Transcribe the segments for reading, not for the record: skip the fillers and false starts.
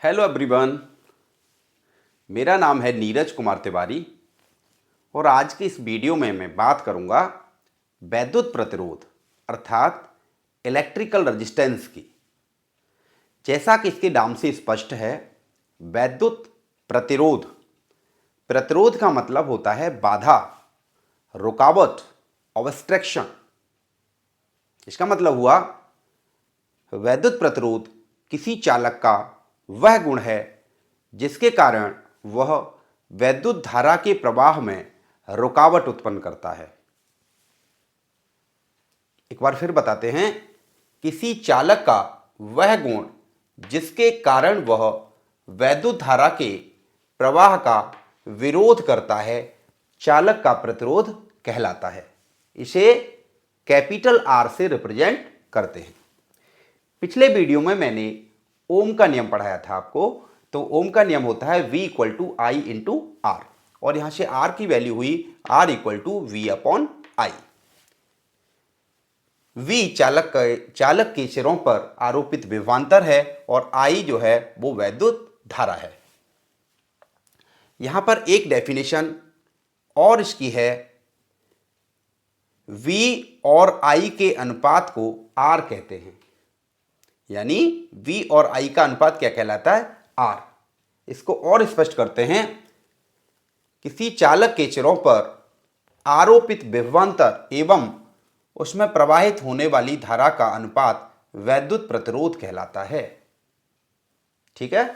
Hello everyone, मेरा नाम है नीरज कुमार तिवारी और आज की इस वीडियो में मैं बात करूंगा वैद्युत प्रतिरोध अर्थात इलेक्ट्रिकल रेजिस्टेंस की। जैसा कि इसके नाम से स्पष्ट है, वैद्युत प्रतिरोध, प्रतिरोध का मतलब होता है बाधा, रुकावट, ऑब्स्ट्रक्शन। इसका मतलब हुआ वैद्युत प्रतिरोध किसी चालक का वह गुण है जिसके कारण वह वैद्युत धारा के प्रवाह में रुकावट उत्पन्न करता है। एक बार फिर बताते हैं, किसी चालक का वह गुण जिसके कारण वह वैद्युत धारा के प्रवाह का विरोध करता है, चालक का प्रतिरोध कहलाता है। इसे कैपिटल आर से रिप्रेजेंट करते हैं। पिछले वीडियो में मैंने ओम का नियम पढ़ाया था आपको। तो ओम का नियम होता है V equal to I into R, और यहां से R की वैल्यू हुई R equal to V upon I. V चालक के सिरों पर आरोपित विभवांतर है और I जो है वो वैद्युत धारा है। यहां पर एक डेफिनेशन और इसकी है, V और I के अनुपात को R कहते हैं। यानी V और I का अनुपात क्या कहलाता है? R। इसको और स्पष्ट करते हैं, किसी चालक के सिरों पर आरोपित विभवांतर एवं उसमें प्रवाहित होने वाली धारा का अनुपात वैद्युत प्रतिरोध कहलाता है। ठीक है।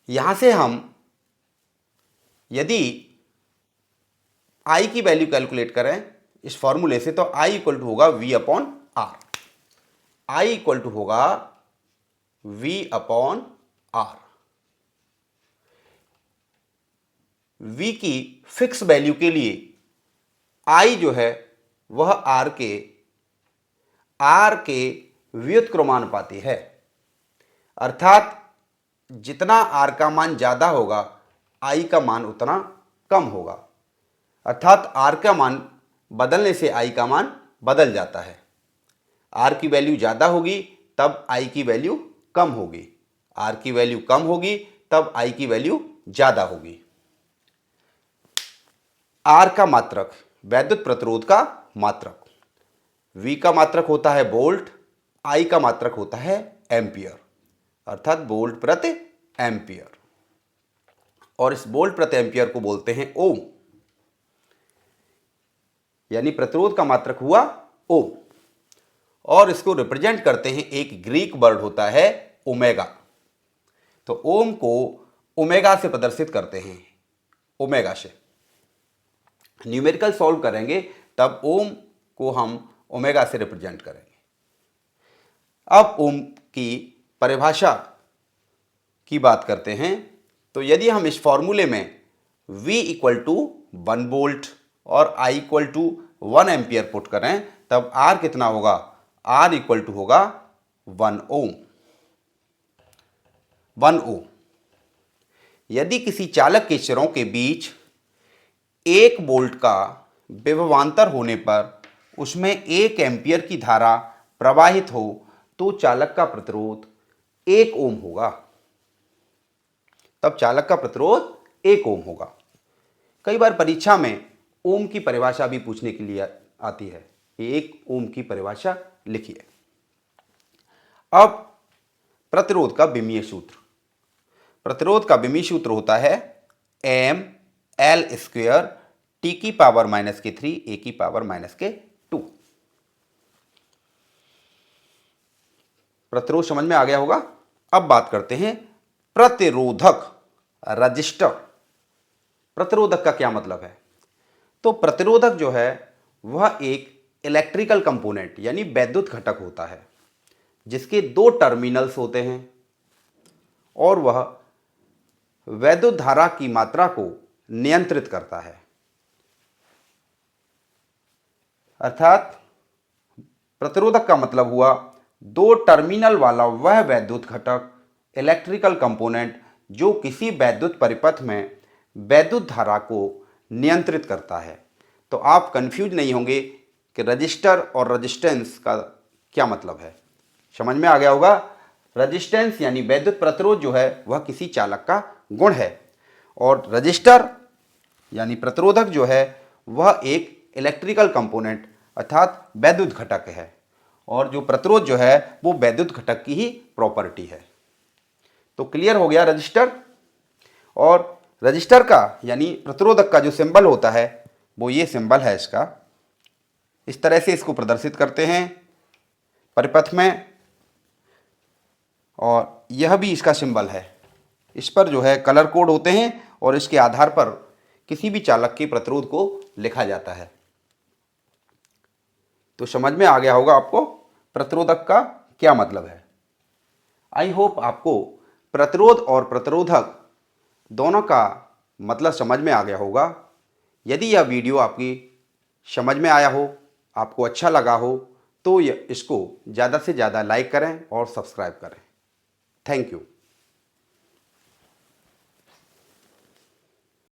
यहां से हम यदि I की वैल्यू कैलकुलेट करें इस फॉर्मूले से, तो I इक्वल टू होगा V upon R। I equal to होगा V अपॉन R। V की फिक्स वैल्यू के लिए I जो है वह R के व्युत्क्रमानुपाती है। अर्थात जितना R का मान ज्यादा होगा, I का मान उतना कम होगा। अर्थात R का मान बदलने से I का मान बदल जाता है। R की वैल्यू ज़्यादा होगी तब I की वैल्यू कम होगी, R की वैल्यू कम होगी तब I की वैल्यू ज़्यादा होगी। R का मात्रक, वैद्युत प्रतिरोध का मात्रक, V का मात्रक होता है वोल्ट, I का मात्रक होता है एम्पियर, अर्थात वोल्ट प्रति एम्पियर। और इस वोल्ट प्रति एम्पियर को बोलते हैं ओम। यानी प्रतिरोध का मात्रक हुआ ओम। और इसको रिप्रेजेंट करते हैं, एक ग्रीक वर्ड होता है ओमेगा। तो ओम को ओमेगा से प्रदर्शित करते हैं, ओमेगा से। न्यूमेरिकल सॉल्व करेंगे तब ओम को हम ओमेगा से रिप्रेजेंट करेंगे। अब ओम की परिभाषा की बात करते हैं। तो यदि हम इस फॉर्मूले में V इक्वल टू 1 वोल्ट और I equal to 1 ampere put करें, तब R कितना होगा? R इक्वल टू होगा 1 ओम। 1 ओम। यदि किसी चालक के सिरों के बीच 1 वोल्ट का विभवांतर होने पर उसमें 1 एम्पियर की धारा प्रवाहित हो, तो चालक का प्रतिरोध 1 ओम होगा। तब चालक का प्रतिरोध 1 ओम होगा। कई बार परीक्षा में ओम की परिभाषा भी पूछने के लिए आती है कि 1 ओम की परिभाषा लिखिए। अब प्रतिरोध का विमीय सूत्र, प्रतिरोध का विमीय सूत्र होता है एम एल स्क्वेयर टी की पावर -3 ए की पावर -2। प्रतिरोध समझ में आ गया होगा। अब बात करते हैं प्रतिरोधक, रजिस्टर। प्रतिरोधक का क्या मतलब है? तो प्रतिरोधक जो है वह एक इलेक्ट्रिकल कंपोनेंट यानी वैद्युत घटक होता है जिसके 2 टर्मिनल्स होते हैं और वह वैद्युत धारा की मात्रा को नियंत्रित करता है। अर्थात प्रतिरोधक का मतलब हुआ 2 टर्मिनल वाला वह वैद्युत घटक, इलेक्ट्रिकल कंपोनेंट जो किसी वैद्युत परिपथ में वैद्युत धारा को नियंत्रित करता है। तो आप कंफ्यूज नहीं होंगे कि रजिस्टर और रजिस्टेंस का क्या मतलब है। समझ में आ गया होगा। रजिस्टेंस यानी वैद्युत प्रतिरोध जो है वह किसी चालक का गुण है, और रजिस्टर यानी प्रतिरोधक जो है वह एक इलेक्ट्रिकल कंपोनेंट अर्थात वैद्युत घटक है, और जो प्रतिरोध जो है वो वैद्युत घटक की ही प्रॉपर्टी है। तो क्लियर हो गया रजिस्टर। और रजिस्टर का यानी प्रतिरोधक का जो सिंबल होता है वो ये सिंबल है इसका। इस तरह से इसको प्रदर्शित करते हैं परिपथ में, और यह भी इसका सिंबल है। इस पर जो है कलर कोड होते हैं और इसके आधार पर किसी भी चालक के प्रतिरोध को लिखा जाता है। तो समझ में आ गया होगा आपको प्रतिरोधक का क्या मतलब है। आई होप आपको प्रतिरोध और प्रतिरोधक दोनों का मतलब समझ में आ गया होगा। यदि यह वीडियो आपकी समझ में आया हो, आपको अच्छा लगा हो, तो इसको ज़्यादा से ज़्यादा लाइक करें और सब्सक्राइब करें। Thank you.